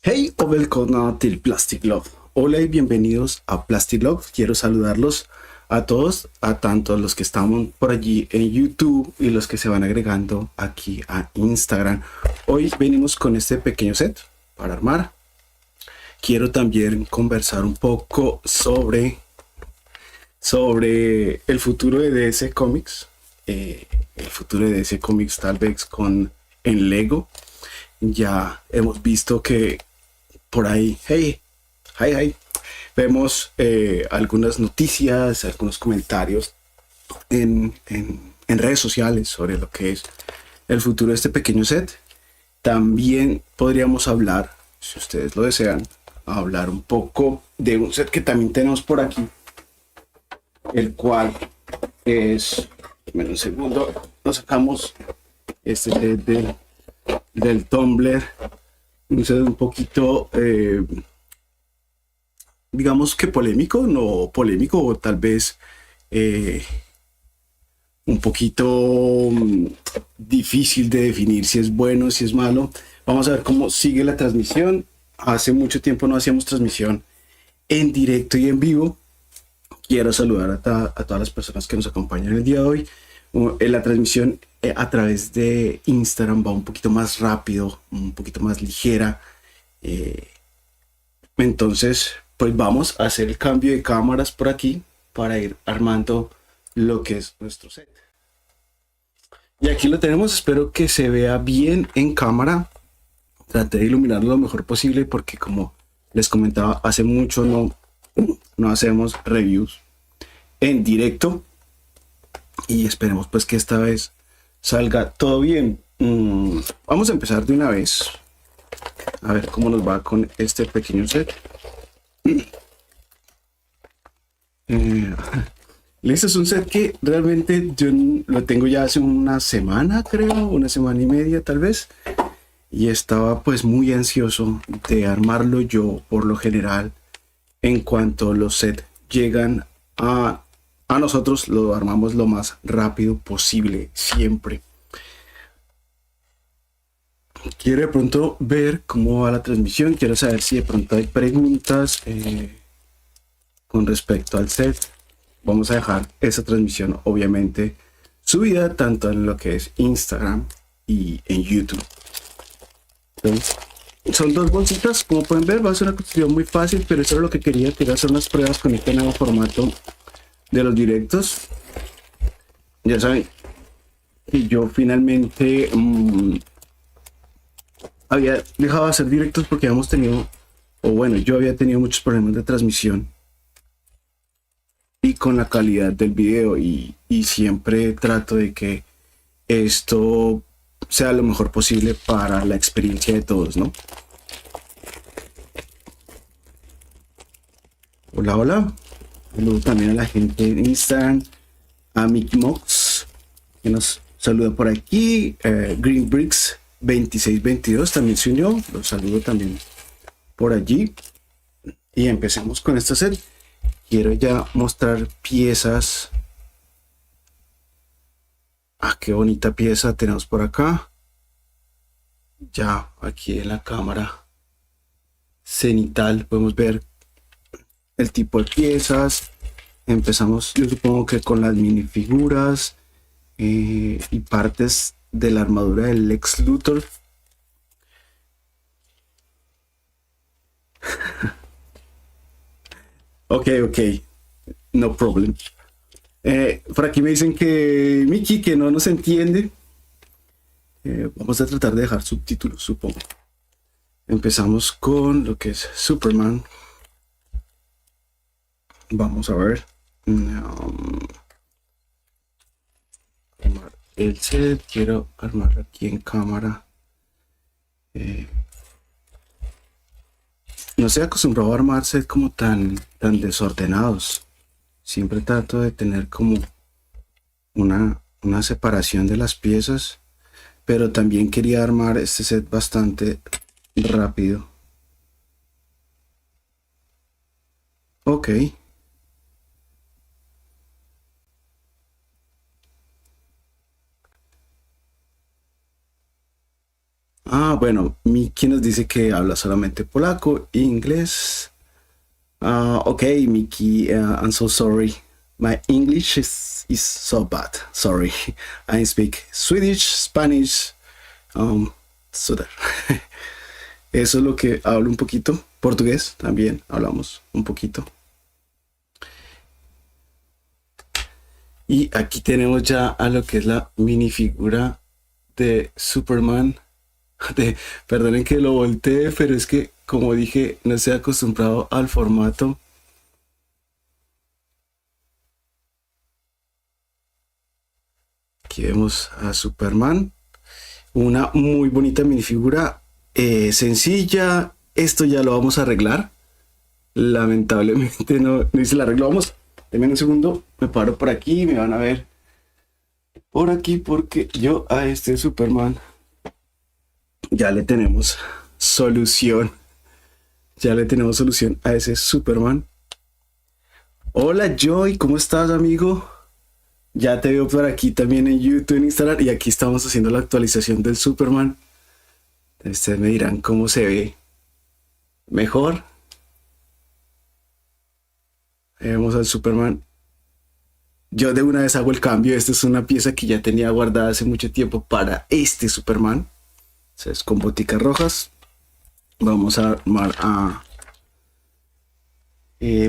Hey och välkomna till Plastic Love. Hola y bienvenidos a Plastic Love. Quiero saludarlos a todos, a tanto los que estamos por allí en YouTube y los que se van agregando aquí a Instagram. Hoy venimos con este pequeño set para armar. Quiero también conversar un poco sobre el futuro de DC Comics. El futuro de DC Comics tal vez con en Lego. Ya hemos visto que por ahí, vemos algunas noticias, algunos comentarios en redes sociales sobre lo que es el futuro de este pequeño set. También podríamos hablar, si ustedes lo desean, hablar un poco de un set que también tenemos por aquí, el cual es, bueno, un segundo, lo sacamos, este set del Tumblr, un set un poquito digamos que polémico, no polémico, o tal vez eh, un poquito difícil de definir si es bueno, si es malo. Vamos a ver cómo sigue la transmisión. Hace mucho tiempo no hacíamos transmisión en directo y en vivo. Quiero saludar a todas las personas que nos acompañan el día de hoy. En la transmisión a través de Instagram va un poquito más rápido, un poquito más ligera. Eh, Entonces, pues vamos a hacer el cambio de cámaras por aquí para ir armando lo que es nuestro set. Y aquí lo tenemos, espero que se vea bien en cámara. Traté de iluminarlo lo mejor posible porque como les comentaba, hace mucho no hacemos reviews en directo y esperemos pues que esta vez salga todo bien. Vamos a empezar de una vez a ver cómo nos va con este pequeño set. Eh, Listo, es un set que realmente yo lo tengo ya hace una semana, creo, una semana y media tal vez, y estaba pues muy ansioso de armarlo yo por lo general. En cuanto los sets llegan a nosotros, lo armamos lo más rápido posible, siempre. Quiero de pronto ver cómo va la transmisión, quiero saber si de pronto hay preguntas con respecto al set. Vamos a dejar esa transmisión obviamente subida tanto en lo que es Instagram y en YouTube. Entonces, son dos bolsitas, como pueden ver, va a ser una construcción muy fácil, pero eso es lo que quería hacer unas pruebas con este nuevo formato de los directos. Ya saben que yo finalmente había dejado de hacer directos porque habíamos tenido, o bueno, yo había tenido muchos problemas de transmisión y con la calidad del video y siempre trato de que esto sea lo mejor posible para la experiencia de todos, ¿no? Hola, hola. Saludo también a la gente en Instagram, a Mickey Mox, que nos saluda por aquí. Green Bricks 2622 también se unió. Los saludo también por allí. Y empecemos con esta set. Quiero ya mostrar piezas. Ah, qué bonita pieza tenemos por acá. Ya aquí en la cámara cenital podemos ver el tipo de piezas. Empezamos, yo supongo que con las minifiguras y partes de la armadura del Lex Luthor. Ok, ok, no problem. Por aquí me dicen que Mickey, que no nos entiende. Vamos a tratar de dejar subtítulos, supongo. Empezamos con lo que es Superman. Vamos a ver. Armar el set. Quiero armar aquí en cámara. Eh, no estoy acostumbrado a armar set como tan desordenados. Siempre trato de tener como una separación de las piezas. Pero también quería armar este set bastante rápido. Ok. Bueno, Miki nos dice que habla solamente polaco, inglés. Okay, Miki, I'm so sorry. My English is so bad. Sorry. I speak Swedish, Spanish, so that. Eso es lo que hablo un poquito. Portugués también hablamos un poquito. Y aquí tenemos ya a lo que es la minifigura de Superman. Perdonen que lo voltee, pero es que, como dije, no estoy acostumbrado al formato. Aquí vemos a Superman. Una muy bonita minifigura, sencilla. Esto ya lo vamos a arreglar. Lamentablemente no hice el arreglo. Vamos, denme un segundo. Me paro por aquí. Me van a ver por aquí porque yo a este Superman ya le tenemos solución. Ya le tenemos solución a ese Superman. Hola Joy, ¿cómo estás, amigo? Ya te veo por aquí también en YouTube, en Instagram. Y aquí estamos haciendo la actualización del Superman. Ustedes me dirán cómo se ve mejor. Vemos al Superman. Yo de una vez hago el cambio. Esta es una pieza que ya tenía guardada hace mucho tiempo para este Superman. Entonces, con boticas rojas. Vamos a armar a...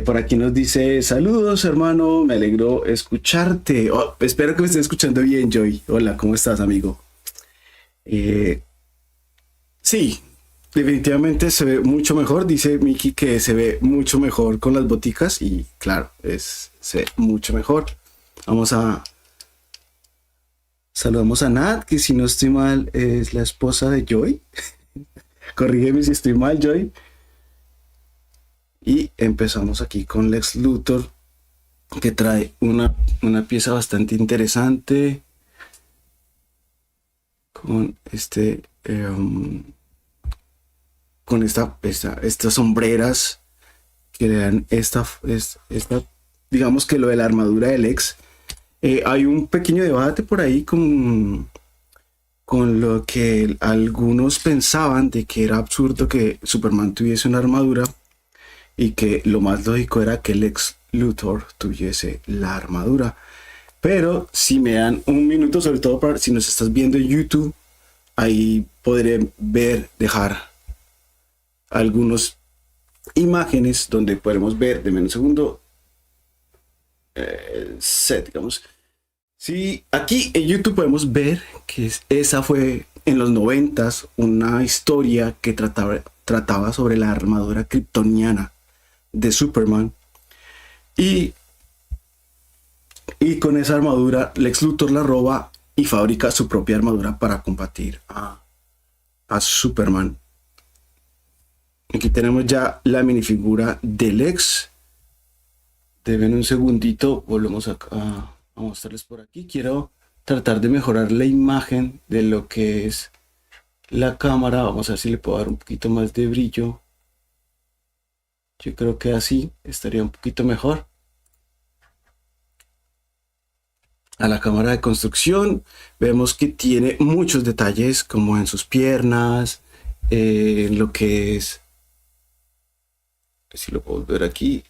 por aquí nos dice, saludos hermano, me alegro escucharte. Espero que me estés escuchando bien, Joy. Hola, ¿cómo estás, amigo? Sí, definitivamente se ve mucho mejor. Dice Miki que se ve mucho mejor con las boticas y claro, se ve mucho mejor. Vamos a... Saludamos a Nat, que si no estoy mal es la esposa de Joy. Corrígeme si estoy mal, Joy. Y empezamos aquí con Lex Luthor, que trae una pieza bastante interesante. Con este... con estas sombreras que le dan esta, digamos que lo de la armadura del Lex. Hay un pequeño debate por ahí con lo que algunos pensaban de que era absurdo que Superman tuviese una armadura y que lo más lógico era que Lex Luthor tuviese la armadura. Pero si me dan un minuto, sobre todo para si nos estás viendo en YouTube, ahí podré dejar algunas imágenes donde podremos ver, de menos segundo, set, digamos. Sí, aquí en YouTube podemos ver que esa fue en los 90s una historia que trataba sobre la armadura kryptoniana de Superman. Y con esa armadura Lex Luthor la roba y fabrica su propia armadura para combatir a Superman. Aquí tenemos ya la minifigura de Lex. Deben un segundito, volvemos a mostrarles por aquí. Quiero tratar de mejorar la imagen de lo que es la cámara. Vamos a ver si le puedo dar un poquito más de brillo. Yo creo que así estaría un poquito mejor. A la cámara de construcción vemos que tiene muchos detalles, como en sus piernas, en lo que es, si lo puedo ver aquí,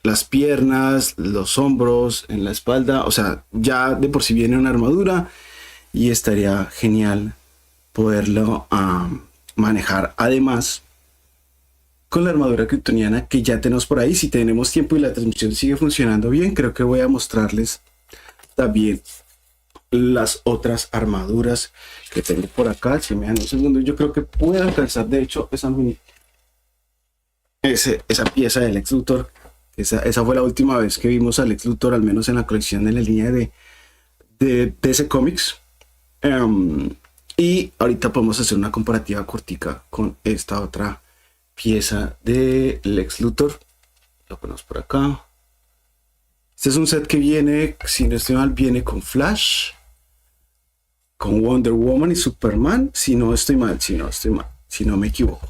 las piernas, los hombros, en la espalda. O sea, ya de por sí viene una armadura y estaría genial poderlo manejar además con la armadura kryptoniana que ya tenemos por ahí. Si tenemos tiempo y la transmisión sigue funcionando bien, creo que voy a mostrarles también las otras armaduras que tengo por acá. Si me dan un segundo, yo creo que puedo alcanzar de hecho esa pieza del Lex Luthor. Esa fue la última vez que vimos a Lex Luthor, al menos en la colección de la línea de DC Comics. Y ahorita podemos hacer una comparativa cortica con esta otra pieza de Lex Luthor. Lo ponemos por acá. Este es un set que viene, si no estoy mal, viene con Flash, con Wonder Woman y Superman. Si no estoy mal, si no me equivoco.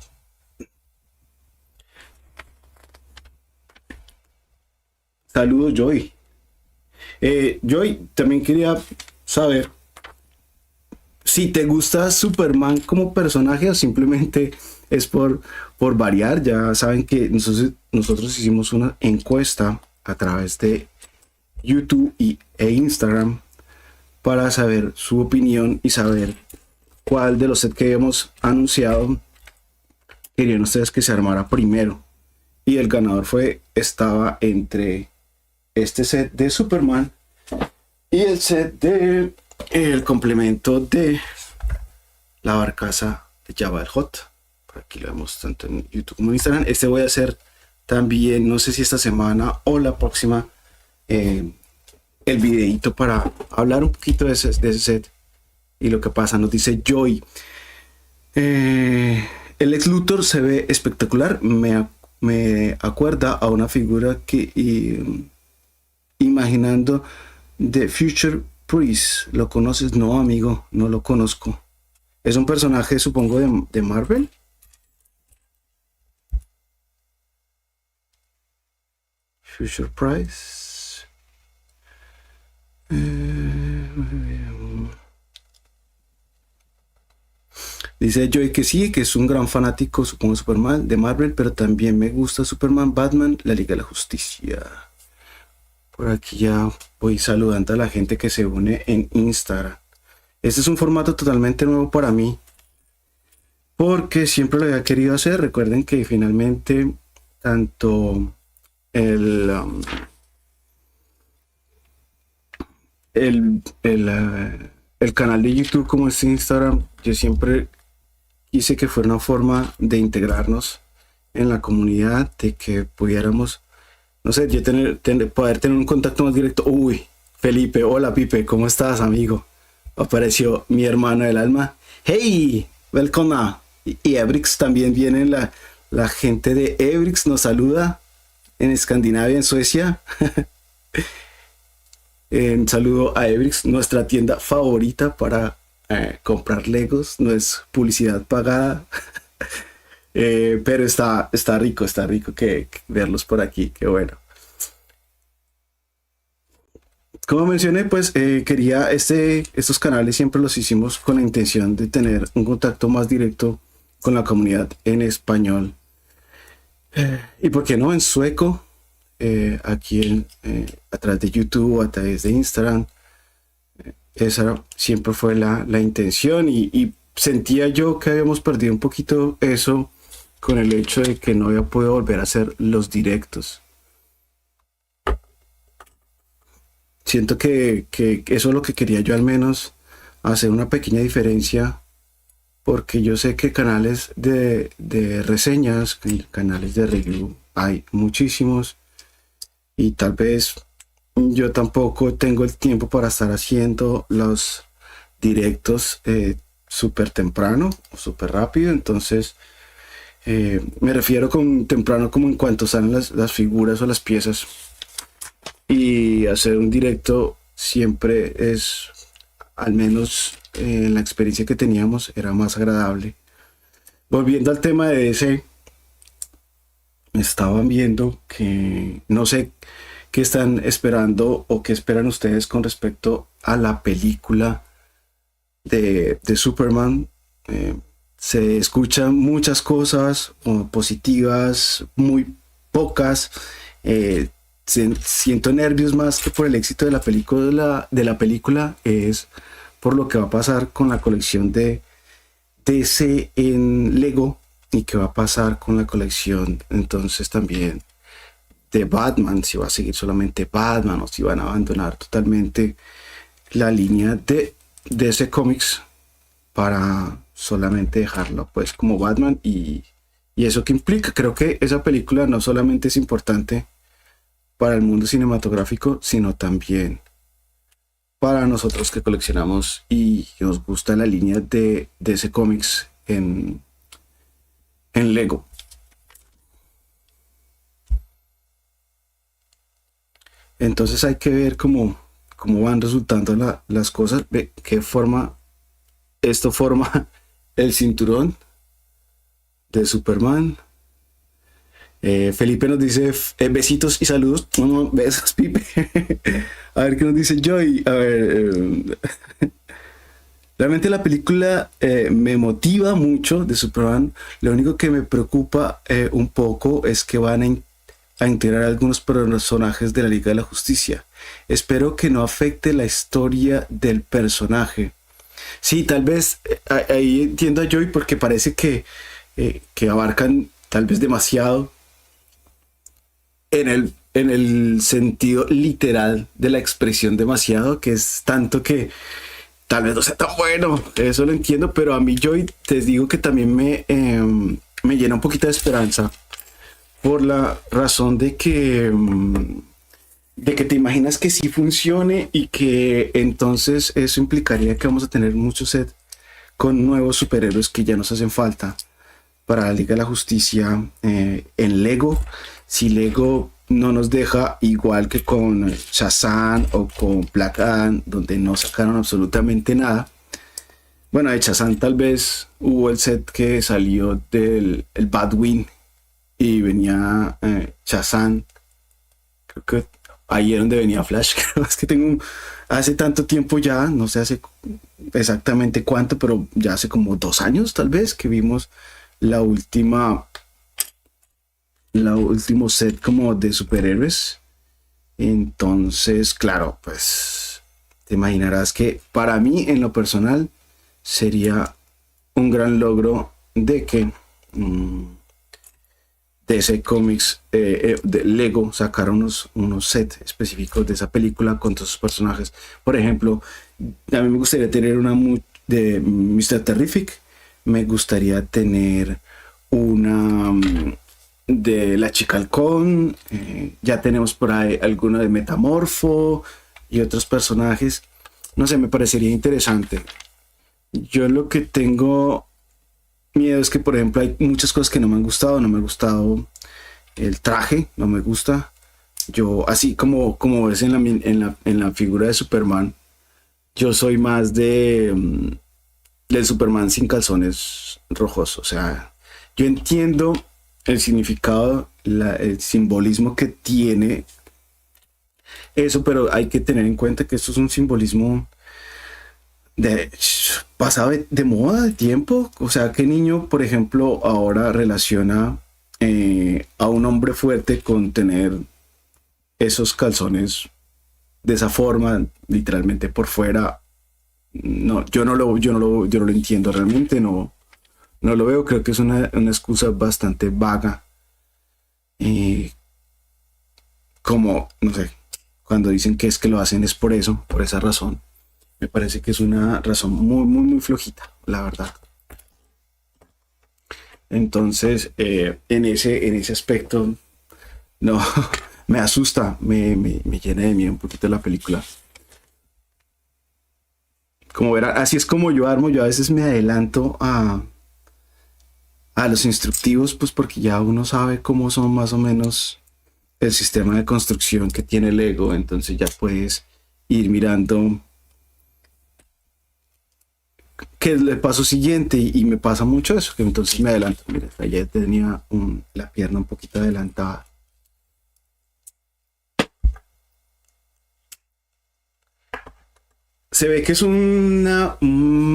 Saludos, Joy. Joy, también quería saber si te gusta Superman como personaje o simplemente es por variar. Ya saben que nosotros hicimos una encuesta a través de YouTube e Instagram para saber su opinión y saber cuál de los sets que habíamos anunciado querían ustedes que se armara primero. Y el ganador estaba entre este set de Superman y el set de el complemento de la barcaza de Jabba el Hutt. Por aquí lo vemos tanto en YouTube como en Instagram. Este voy a hacer también, no sé si esta semana o la próxima, el videito para hablar un poquito de ese set y lo que pasa. Nos dice Joy, el Lex Luthor se ve espectacular, me acuerda a una figura que imaginando The Future Priest. ¿Lo conoces? No, amigo, no lo conozco. Es un personaje, supongo, de Marvel. Future Priest. Dice Joy que sí, que es un gran fanático, supongo, de Superman, de Marvel, pero también me gusta Superman, Batman, la Liga de la Justicia. Por aquí ya voy saludando a la gente que se une en Instagram. Este es un formato totalmente nuevo para mí, porque siempre lo había querido hacer. Recuerden que finalmente tanto el canal de YouTube como este Instagram, yo siempre quise que fuera una forma de integrarnos en la comunidad, de que pudiéramos, no sé, yo poder tener un contacto más directo. Uy, Felipe, hola Pipe, ¿cómo estás, amigo? Apareció mi hermano del alma. Hey, welcome. Y Ebrix también viene, la gente de Ebrix nos saluda en Escandinavia, en Suecia. Un saludo a Ebrix, nuestra tienda favorita para comprar Legos. No es publicidad pagada. Pero está rico que verlos por aquí, qué bueno. Como mencioné, pues quería estos canales siempre los hicimos con la intención de tener un contacto más directo con la comunidad en español. Y por qué no en sueco, aquí a través de YouTube o a través de Instagram. Esa siempre fue la intención y sentía yo que habíamos perdido un poquito eso con el hecho de que no había podido volver a hacer los directos. Siento que eso es lo que quería yo, al menos hacer una pequeña diferencia, porque yo sé que canales de reseñas, canales de review hay muchísimos y tal vez yo tampoco tengo el tiempo para estar haciendo los directos súper temprano o súper rápido. Entonces me refiero con temprano como en cuanto salen las figuras o las piezas. Y hacer un directo siempre es, al menos en la experiencia que teníamos, era más agradable. Volviendo al tema de ese, estaban viendo que no sé qué están esperando o qué esperan ustedes con respecto a la película de Superman. Se escuchan muchas cosas positivas, muy pocas. Siento nervios más que por el éxito de la película, es por lo que va a pasar con la colección de DC en Lego y que va a pasar con la colección entonces también de Batman, si va a seguir solamente Batman o si van a abandonar totalmente la línea de DC Comics para solamente dejarlo pues como Batman y eso que implica. Creo que esa película no solamente es importante para el mundo cinematográfico, sino también para nosotros que coleccionamos y nos gusta la línea de DC Comics en Lego. Entonces hay que ver cómo van resultando las cosas, de qué forma esto forma el cinturón de Superman. Felipe nos dice besitos y saludos. Besos, Pipe. A ver qué nos dice Joy. A ver, Realmente la película me motiva mucho de Superman. Lo único que me preocupa un poco es que van a integrar algunos personajes de la Liga de la Justicia. Espero que no afecte la historia del personaje. Sí, tal vez ahí entiendo a Joy porque parece que abarcan tal vez demasiado en el sentido literal de la expresión demasiado, que es tanto que tal vez no sea tan bueno, eso lo entiendo, pero a mí Joy te digo que también me llena un poquito de esperanza por la razón de que te imaginas que sí funcione y que entonces eso implicaría que vamos a tener mucho set con nuevos superhéroes que ya nos hacen falta para la Liga de la Justicia en Lego. Si Lego no nos deja igual que con Shazam o con Black Adam, donde no sacaron absolutamente nada. Bueno, de Shazam tal vez hubo el set que salió del el Batwing y venía Shazam. Creo que ahí era donde venía Flash. Es que hace tanto tiempo ya, no sé hace exactamente cuánto, pero ya hace como 2 años tal vez que vimos la último set como de superhéroes. Entonces, claro, pues te imaginarás que para mí en lo personal sería un gran logro de que DC Comics de Lego sacar unos sets específicos de esa película con todos sus personajes. Por ejemplo, a mí me gustaría tener una de Mr. Terrific, me gustaría tener una de la Chica Halcón, ya tenemos por ahí alguno de Metamorfo y otros personajes. No sé, me parecería interesante. Yo lo que tengo miedo es que, por ejemplo, hay muchas cosas que no me han gustado. No me ha gustado el traje, no me gusta. Yo, así como ves en la figura de Superman, yo soy más del Superman sin calzones rojos. O sea, yo entiendo el significado, el simbolismo que tiene eso, pero hay que tener en cuenta que esto es un simbolismo de pasado de moda, de tiempo. O sea, ¿qué niño, por ejemplo, ahora relaciona a un hombre fuerte con tener esos calzones de esa forma, literalmente por fuera? No, yo no lo entiendo realmente, no lo veo. Creo que es una excusa bastante vaga. Y como, no sé, cuando dicen que es que lo hacen es por eso, por esa razón. Me parece que es una razón muy flojita, la verdad. Entonces, en ese aspecto, no, me asusta, me llena de miedo un poquito la película. Como verán, así es como yo armo, yo a veces me adelanto a los instructivos, pues porque ya uno sabe cómo son más o menos el sistema de construcción que tiene Lego, entonces ya puedes ir mirando qué es el paso siguiente y me pasa mucho eso, que entonces me adelanto. Mira, ayer tenía la pierna un poquito adelantada. Se ve que es un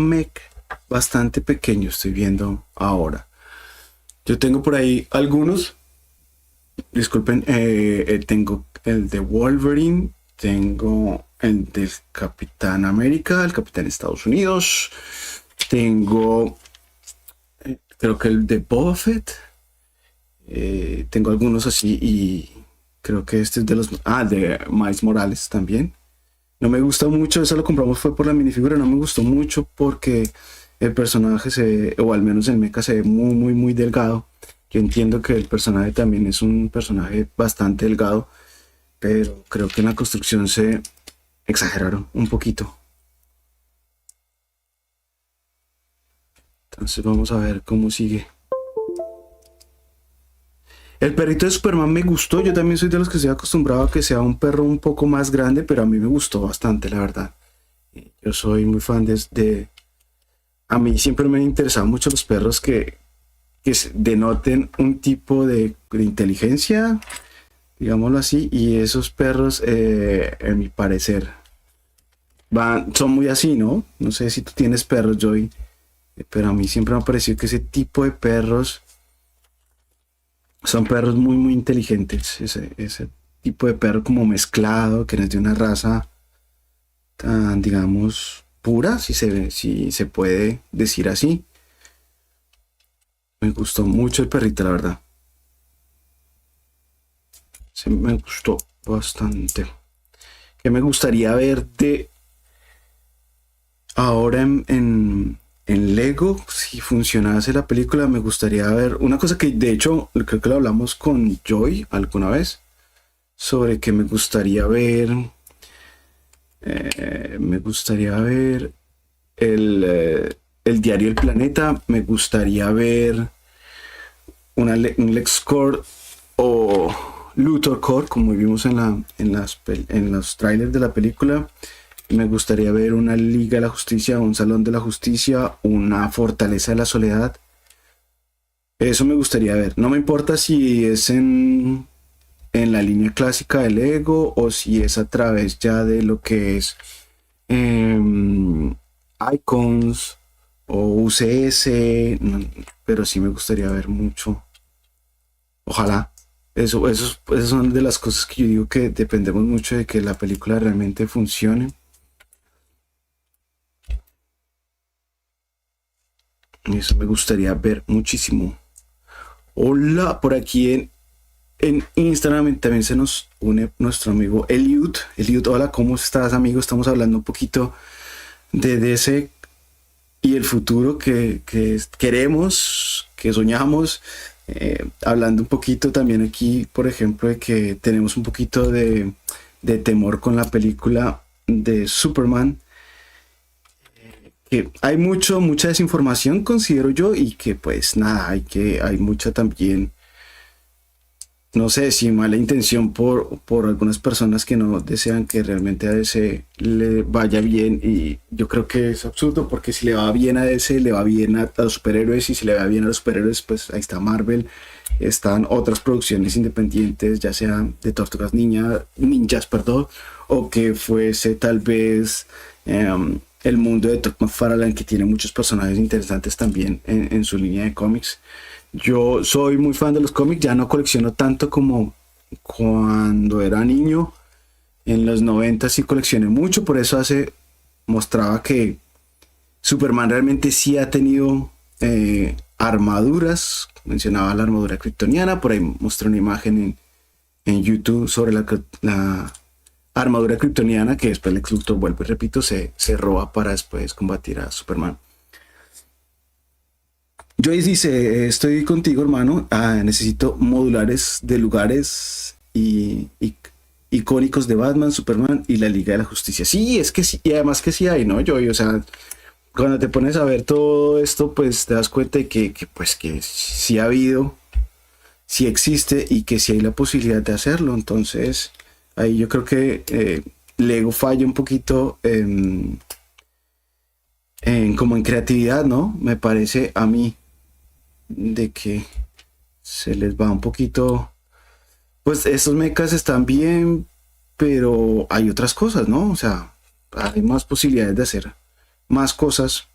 mech bastante pequeño, estoy viendo ahora. Yo tengo por ahí algunos. Disculpen, tengo el de Wolverine, tengo el del Capitán América, el Capitán Estados Unidos, tengo creo que el de Boba Fett, tengo algunos así y creo que este es de los... Ah, de Miles Morales también. No me gusta mucho, eso lo compramos fue por la minifigura, no me gustó mucho porque el personaje o al menos el mecha se ve muy delgado. Yo entiendo que el personaje también es un personaje bastante delgado, pero creo que en la construcción se exageraron un poquito. Entonces vamos a ver cómo sigue. El perrito de Superman me gustó, yo también soy de los que estoy acostumbrado a que sea un perro un poco más grande, pero a mí me gustó bastante, la verdad. Yo soy muy fan a mí siempre me han interesado mucho los perros que denoten un tipo de inteligencia, digámoslo así, y esos perros, en mi parecer, son muy así, ¿no? No sé si tú tienes perros, Joy, pero a mí siempre me ha parecido que ese tipo de perros son perros muy, muy inteligentes. Ese tipo de perro como mezclado, que no es de una raza tan, digamos, pura, si se puede decir así. Me gustó mucho el perrito, la verdad. Me gustó bastante. ¿Qué me gustaría ver de ahora en Lego? Si funcionase la película, me gustaría ver una cosa que de hecho creo que lo hablamos con Joy alguna vez, sobre que me gustaría ver el diario El Planeta, me gustaría ver un LexCorp o Luthor Core, como vimos en los trailers de la película. Me gustaría ver una Liga de la Justicia, un Salón de la Justicia, una Fortaleza de la Soledad. Eso me gustaría ver. No me importa si es en la línea clásica del Lego o si es a través ya de lo que es Icons o UCS, pero sí me gustaría ver mucho. Ojalá. Esas son de las cosas que yo digo que dependemos mucho de que la película realmente funcione. Eso me gustaría ver muchísimo. Hola, por aquí en Instagram también se nos une nuestro amigo Eliud. Eliud, hola, ¿cómo estás, amigo? Estamos hablando un poquito de DC y el futuro que queremos, que soñamos. Hablando un poquito también aquí, por ejemplo, de que tenemos un poquito de temor con la película de Superman, que hay mucha desinformación, considero yo, y que pues nada, hay mucha también, no sé si mala intención por algunas personas que no desean que realmente a DC le vaya bien, y yo creo que es absurdo porque si le va bien a DC le va bien a los superhéroes, y si le va bien a los superhéroes pues ahí está Marvel, están otras producciones independientes, ya sean de Tortugas Ninjas, perdón, o que fuese tal vez el mundo de Todd McFarlane, que tiene muchos personajes interesantes también en su línea de cómics. Yo soy muy fan de los cómics, ya no colecciono tanto como cuando era niño. En los 90 sí coleccioné mucho, por eso mostraba que Superman realmente sí ha tenido armaduras. Mencionaba la armadura kryptoniana, por ahí mostré una imagen en YouTube sobre la armadura kryptoniana que después Lex Luthor, vuelvo y repito, se roba para después combatir a Superman. Joyce dice, estoy contigo, hermano. Necesito modulares de lugares y icónicos de Batman, Superman y la Liga de la Justicia. Sí, es que sí, y además que sí hay, ¿no, Joy? O sea, cuando te pones a ver todo esto, pues te das cuenta de pues, que sí ha habido, sí existe y que sí hay la posibilidad de hacerlo. Entonces, ahí yo creo que Lego falla un poquito como en creatividad, ¿no? Me parece a mí de que se les va un poquito. Pues estos mechas están bien, pero hay otras cosas, ¿no? O sea, hay más posibilidades de hacer más cosas.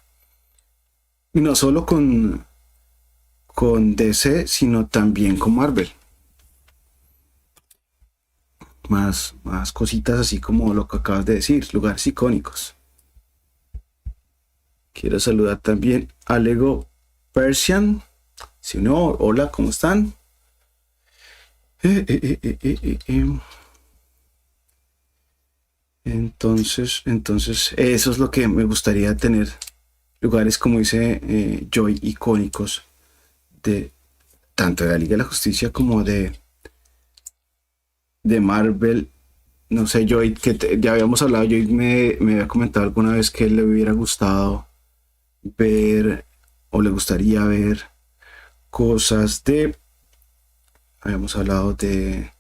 Y no solo con DC, sino también con Marvel. Más cositas así como lo que acabas de decir, lugares icónicos. Quiero saludar también a Lego Persian. Si no, hola, ¿cómo están? Entonces, eso es lo que me gustaría tener. Lugares, como dice Joy, icónicos de tanto de la Liga de la Justicia como de Marvel. No sé, Joy, ya habíamos hablado, Joy me había comentado alguna vez que le hubiera gustado ver o le gustaría ver cosas habíamos hablado de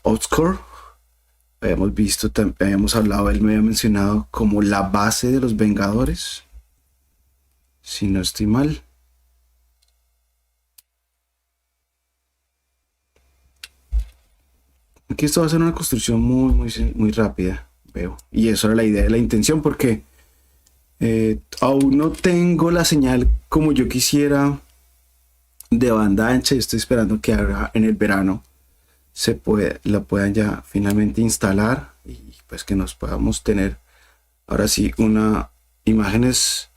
Oscar, habíamos hablado, él me había mencionado como la base de los Vengadores, si no estoy mal. Aquí esto va a ser una construcción muy rápida. veo. Y eso era la idea, la intención, porque aún no tengo la señal como yo quisiera de banda ancha. Estoy esperando que ahora en el verano la puedan ya finalmente instalar y pues que nos podamos tener ahora sí una imágenes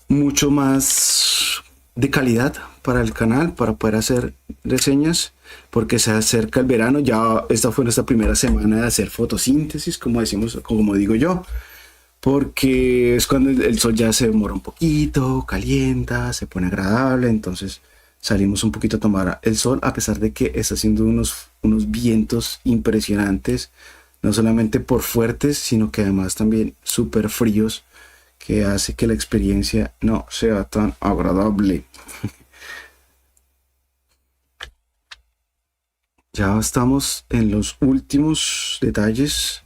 mucho más de calidad para el canal, para poder hacer reseñas, porque se acerca el verano. Ya esta fue nuestra primera semana de hacer fotosíntesis, como decimos, como digo yo, porque es cuando el sol ya se demora un poquito, calienta, se pone agradable. Entonces salimos un poquito a tomar el sol, a pesar de que está haciendo unos vientos impresionantes, no solamente por fuertes, sino que además también súper fríos, que hace que la experiencia no sea tan agradable. Ya estamos en los últimos detalles,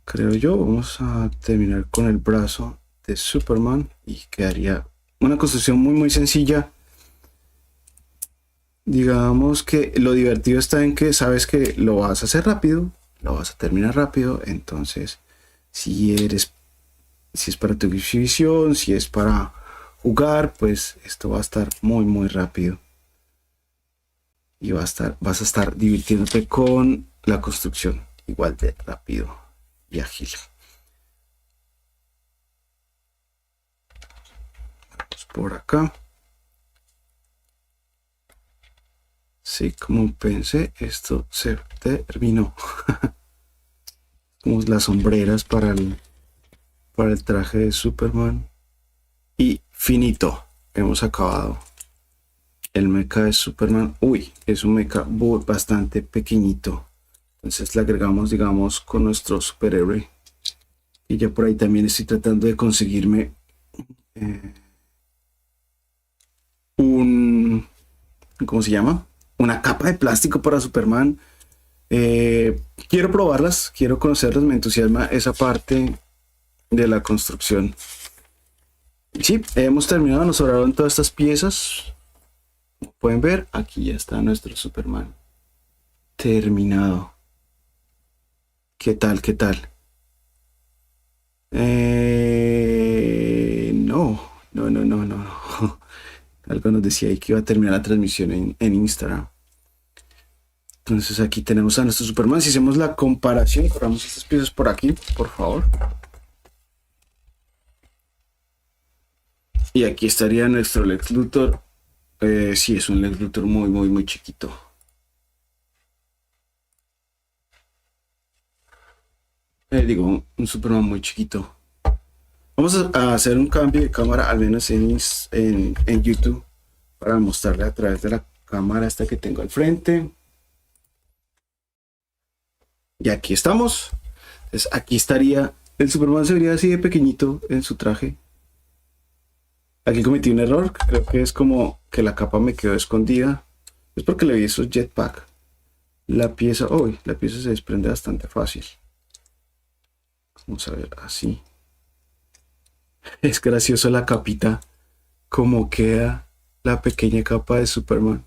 creo yo. Vamos a terminar con el brazo de Superman y quedaría una construcción muy sencilla. Digamos que lo divertido está en que sabes que lo vas a hacer rápido, lo vas a terminar rápido. Entonces si es para tu exhibición, si es para jugar, pues esto va a estar muy rápido y vas a estar divirtiéndote con la construcción igual de rápido y ágil. Vamos por acá. Sí, como pensé, esto se terminó. Como las sombreras para el traje de Superman. Y finito, hemos acabado el mecha de Superman. Uy, es un mecha bastante pequeñito. Entonces le agregamos, digamos, con nuestro superhéroe. Y ya por ahí también estoy tratando de conseguirme ¿cómo se llama? Una capa de plástico para Superman. Quiero probarlas, quiero conocerlas, me entusiasma esa parte de la construcción. Sí, hemos terminado, nos sobraron todas estas piezas. Como pueden ver, aquí ya está nuestro Superman terminado. ¿Qué tal? ¿Qué tal? No. Algo nos decía ahí que iba a terminar la transmisión en Instagram. Entonces aquí tenemos a nuestro Superman. Si hacemos la comparación, corramos estas piezas por aquí, por favor. Y aquí estaría nuestro Lex Luthor. Sí, es un Lex Luthor muy chiquito. Digo, un Superman muy chiquito. Vamos a hacer un cambio de cámara, al menos en YouTube, para mostrarle a través de la cámara esta que tengo al frente. Y aquí estamos. Entonces aquí estaría, el Superman se vería así de pequeñito en su traje. Aquí cometí un error, creo que es como que la capa me quedó escondida. Es porque le vi esos jetpack. La pieza se desprende bastante fácil. Vamos a ver, así. Es gracioso la capita, como queda la pequeña capa de Superman.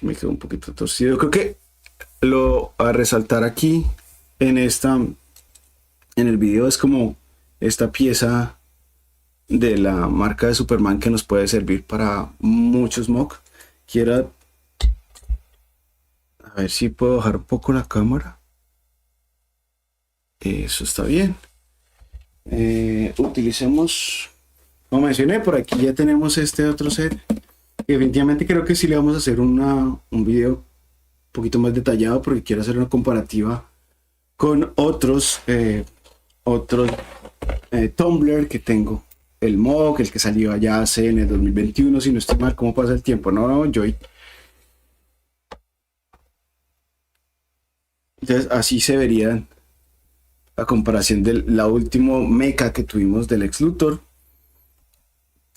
Me quedó un poquito torcido. Creo que a resaltar aquí en el video es como esta pieza de la marca de Superman que nos puede servir para muchos mock. Quiero a ver si puedo bajar un poco la cámara. Eso está bien. Utilicemos, como mencioné, por aquí ya tenemos este otro set. Definitivamente creo que sí le vamos a hacer un video un poquito más detallado, porque quiero hacer una comparativa con otros Tumblr que tengo. El mock, el que salió allá hace en el 2021, si no estoy mal. ¿Cómo pasa el tiempo? No, Joy. Entonces así se verían a comparación de la última mecha que tuvimos del Lex Luthor.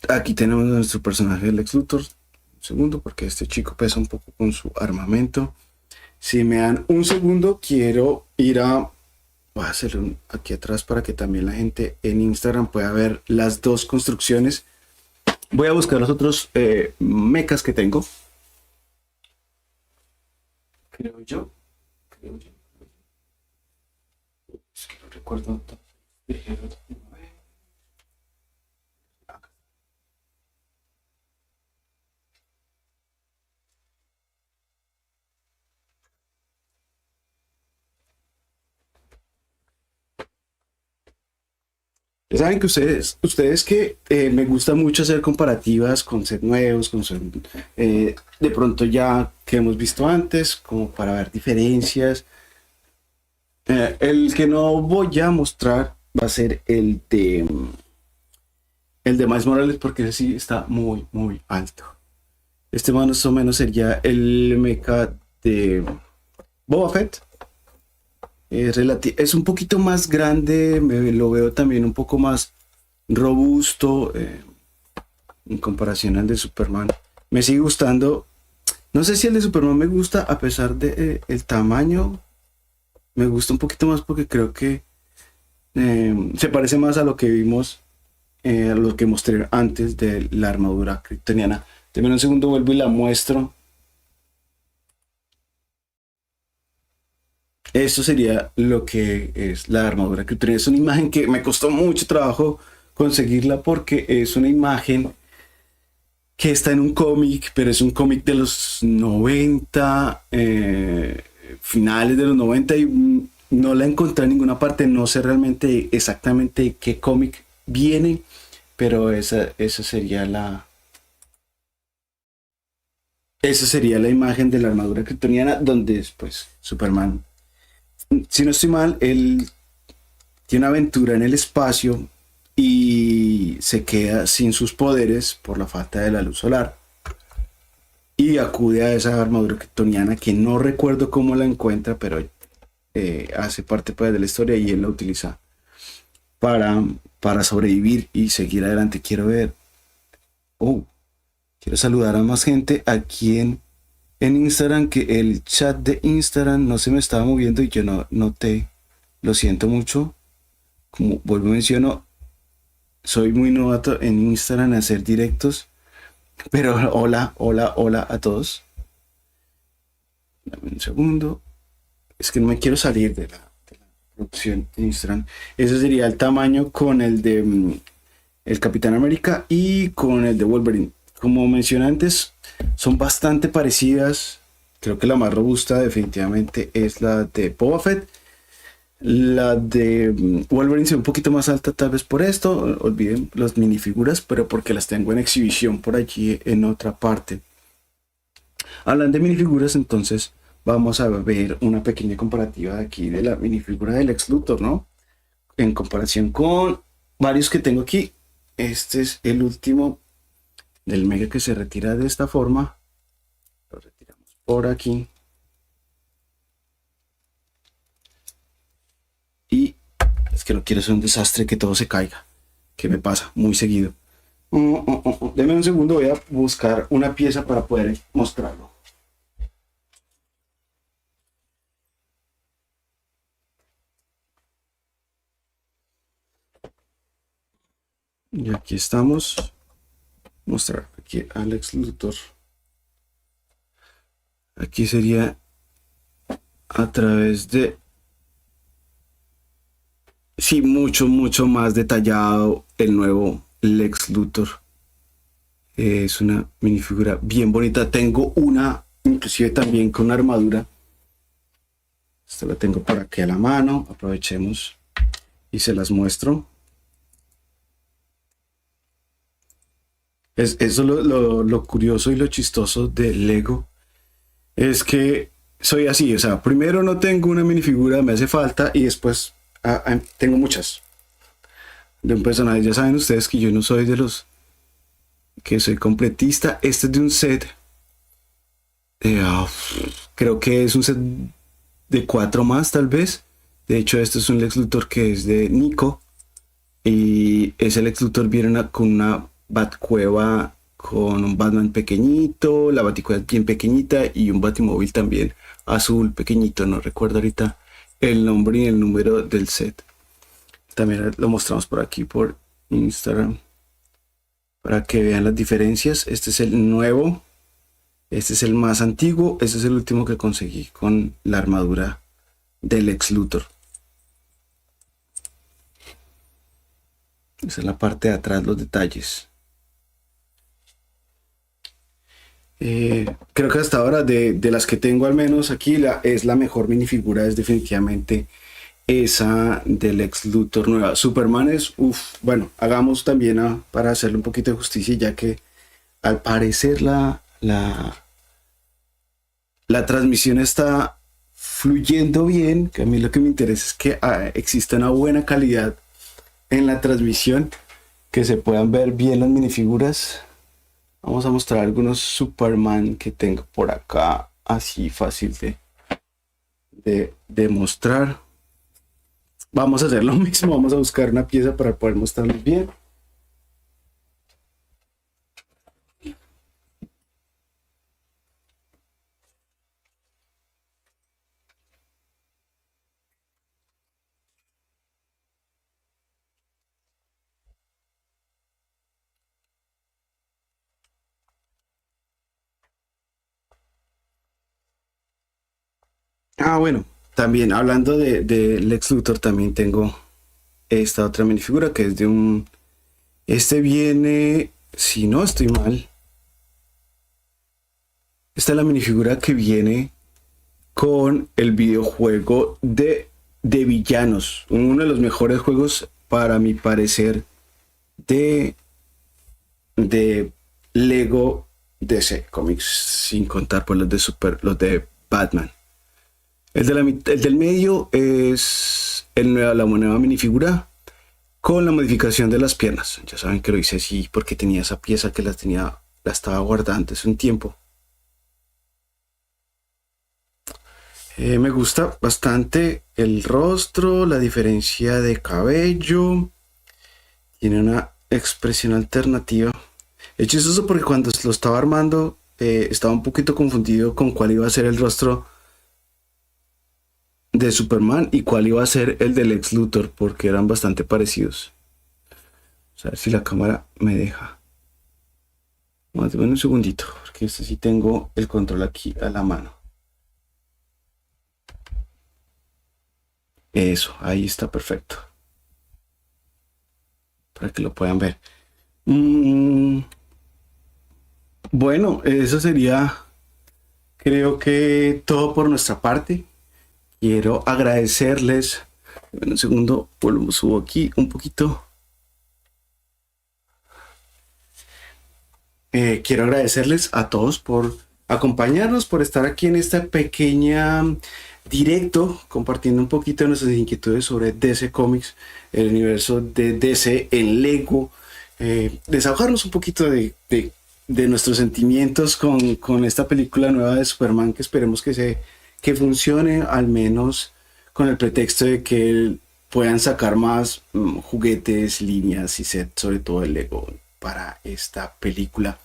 Aquí tenemos nuestro personaje del Lex Luthor. Un segundo, porque este chico pesa un poco con su armamento. Si me dan un segundo, quiero ir voy a hacerlo aquí atrás para que también la gente en Instagram pueda ver las dos construcciones. Voy a buscar los otros mechas que tengo. creo yo, creo yo. Es que no recuerdo. Saben que ustedes que me gusta mucho hacer comparativas con set nuevos, con set, de pronto ya que hemos visto antes, como para ver diferencias. El que no voy a mostrar va a ser el de Miles Morales porque ese sí está muy, muy alto. Este más o menos sería el mecha de Boba Fett. Es un poquito más grande, lo veo también un poco más robusto en comparación al de Superman. Me sigue gustando. No sé si el de Superman me gusta a pesar de el tamaño. Me gusta un poquito más porque creo que se parece más a lo que vimos, a lo que mostré antes de la armadura kryptoniana. También un segundo vuelvo y la muestro. Esto sería lo que es la armadura kryptoniana. Es una imagen que me costó mucho trabajo conseguirla porque es una imagen que está en un cómic, pero es un cómic de los 90, finales de los 90 y no la encontré en ninguna parte. No sé realmente exactamente qué cómic viene, pero esa sería la imagen de la armadura kryptoniana donde pues Superman, si no estoy mal, él tiene una aventura en el espacio y se queda sin sus poderes por la falta de la luz solar. Y acude a esa armadura kryptoniana que no recuerdo cómo la encuentra, pero hace parte pues, de la historia y él la utiliza para, para sobrevivir y seguir adelante. Oh, quiero saludar a más gente aquí en Instagram, que el chat de Instagram no se me estaba moviendo y yo no noté. Lo siento mucho. Como vuelvo a menciono, soy muy novato en Instagram a hacer directos. Pero hola, hola, hola a todos. Dame un segundo. Es que no me quiero salir de la opción de Instagram. Ese sería el tamaño con el de el Capitán América y con el de Wolverine. Como mencioné antes, son bastante parecidas. Creo que la más robusta definitivamente es la de Boba Fett. La de Wolverine se ve un poquito más alta tal vez por esto. Olviden las minifiguras, pero porque las tengo en exhibición por allí en otra parte. Hablan de minifiguras, entonces vamos a ver una pequeña comparativa de aquí de la minifigura del Lex Luthor, ¿no? En comparación con varios que tengo aquí. Este es el último del Mega que se retira de esta forma. Lo retiramos por aquí. Y es que no quiero ser un desastre que todo se caiga, que me pasa muy seguido. Deme un segundo, voy a buscar una pieza para poder mostrarlo. Y aquí estamos. Mostrar aquí a Lex Luthor. Aquí sería a través de, sí, mucho más detallado el nuevo Lex Luthor. Es una minifigura bien bonita. Tengo una, inclusive también con armadura. Esta la tengo por aquí a la mano. Aprovechemos y se las muestro. Eso es lo curioso y lo chistoso de Lego. Es que soy así, o sea, primero no tengo una minifigura, me hace falta, y después tengo muchas de un personaje. Ya saben ustedes que yo no soy de los que soy completista. Este es de un set, creo que es un set de 4 más tal vez. De hecho, este es un Lex Luthor que es de Nico, y ese Lex Luthor viene con una Batcueva con un Batman pequeñito, la Baticueva bien pequeñita y un Batimóvil también azul pequeñito. No recuerdo ahorita el nombre y el número del set. También lo mostramos por aquí por Instagram para que vean las diferencias. Este es el nuevo Este es el más antiguo, este es el último que conseguí con la armadura del Lex Luthor. Esa es la parte de atrás, los detalles. Creo que hasta ahora, de las que tengo al menos aquí, es la mejor minifigura, es definitivamente esa del Lex Luthor nueva. Superman es, bueno, hagamos también para hacerle un poquito de justicia, ya que al parecer la transmisión está fluyendo bien, que a mí lo que me interesa es que exista una buena calidad en la transmisión, que se puedan ver bien las minifiguras. Vamos a mostrar algunos Superman que tengo por acá, así fácil de mostrar. Vamos a hacer lo mismo, vamos a buscar una pieza para poder mostrarlos bien. Bueno, también hablando de Lex Luthor, también tengo esta otra minifigura que es de un... Este viene, si no estoy mal, esta es la minifigura que viene con el videojuego de villanos. Uno de los mejores juegos, para mi parecer, de Lego DC Comics, sin contar por los de Batman. El del medio es la nueva minifigura con la modificación de las piernas. Ya saben que lo hice así porque tenía esa pieza que la estaba guardando hace un tiempo. Me gusta bastante el rostro, la diferencia de cabello. Tiene una expresión alternativa. Es chistoso porque cuando lo estaba armando estaba un poquito confundido con cuál iba a ser el rostro de Superman y cuál iba a ser el del Lex Luthor, porque eran bastante parecidos. A ver si la cámara me deja. Más de un segundito, porque este sí tengo el control aquí a la mano. Eso, ahí está perfecto. Para que lo puedan ver. Bueno, eso sería, creo que todo por nuestra parte. Quiero agradecerles. En un segundo, lo subo aquí un poquito. Quiero agradecerles a todos por acompañarnos, por estar aquí en esta pequeña directo, compartiendo un poquito de nuestras inquietudes sobre DC Comics, el universo de DC en Lego, desahogarnos un poquito de nuestros sentimientos con esta película nueva de Superman, que esperemos que funcione, al menos con el pretexto de que puedan sacar más juguetes, líneas y sets, sobre todo el Lego, para esta película.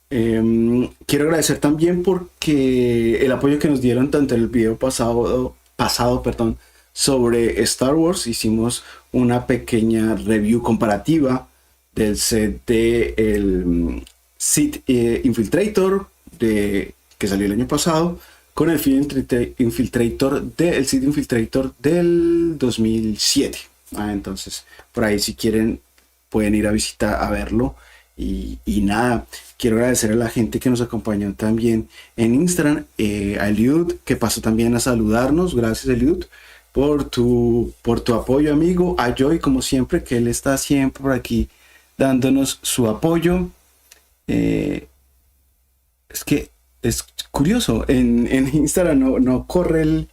Quiero agradecer también porque el apoyo que nos dieron tanto en el video pasado, perdón, sobre Star Wars. Hicimos una pequeña review comparativa del set de el Sith Infiltrator que salió el año pasado con el Sith Infiltrator del 2007. Entonces, por ahí si quieren pueden ir a visitar a verlo. Y nada, quiero agradecer a la gente que nos acompañó también en Instagram, a Eliud, que pasó también a saludarnos. Gracias, Eliud, por tu apoyo, amigo. A Joy, como siempre, que él está siempre por aquí dándonos su apoyo. Es que es curioso, en Instagram no corre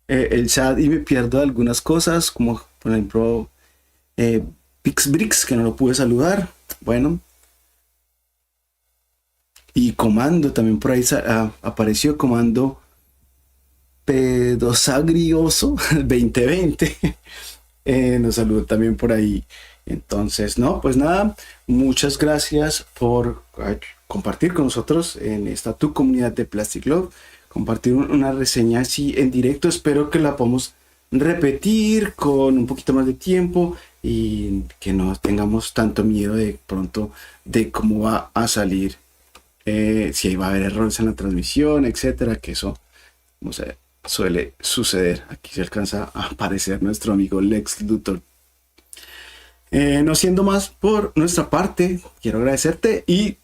el chat y me pierdo algunas cosas, como por ejemplo Pixbrix, que no lo pude saludar. Bueno, y Comando también por ahí apareció, Comando Pedosagrioso 2020. Nos saludó también por ahí. Entonces, no, pues nada, muchas gracias por compartir con nosotros en esta tu comunidad de Plastic Love, compartir una reseña así en directo. Espero que la podamos repetir con un poquito más de tiempo y que no tengamos tanto miedo de pronto de cómo va a salir si va a haber errores en la transmisión, etcétera, que eso, no sé, suele suceder. Aquí se alcanza a aparecer nuestro amigo Lex Luthor. No siendo más por nuestra parte, quiero agradecerte y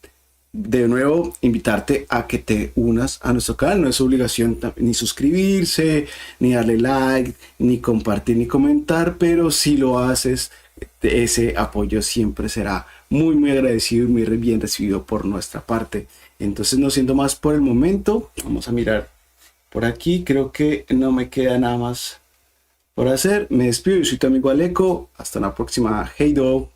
de nuevo invitarte a que te unas a nuestro canal. No es obligación ni suscribirse, ni darle like, ni compartir, ni comentar, pero si lo haces, ese apoyo siempre será muy agradecido y muy bien recibido por nuestra parte. Entonces, no siendo más por el momento, vamos a mirar por aquí. Creo que no me queda nada más por hacer. Me despido, yo soy tu amigo Aleco. Hasta la próxima. Hey do.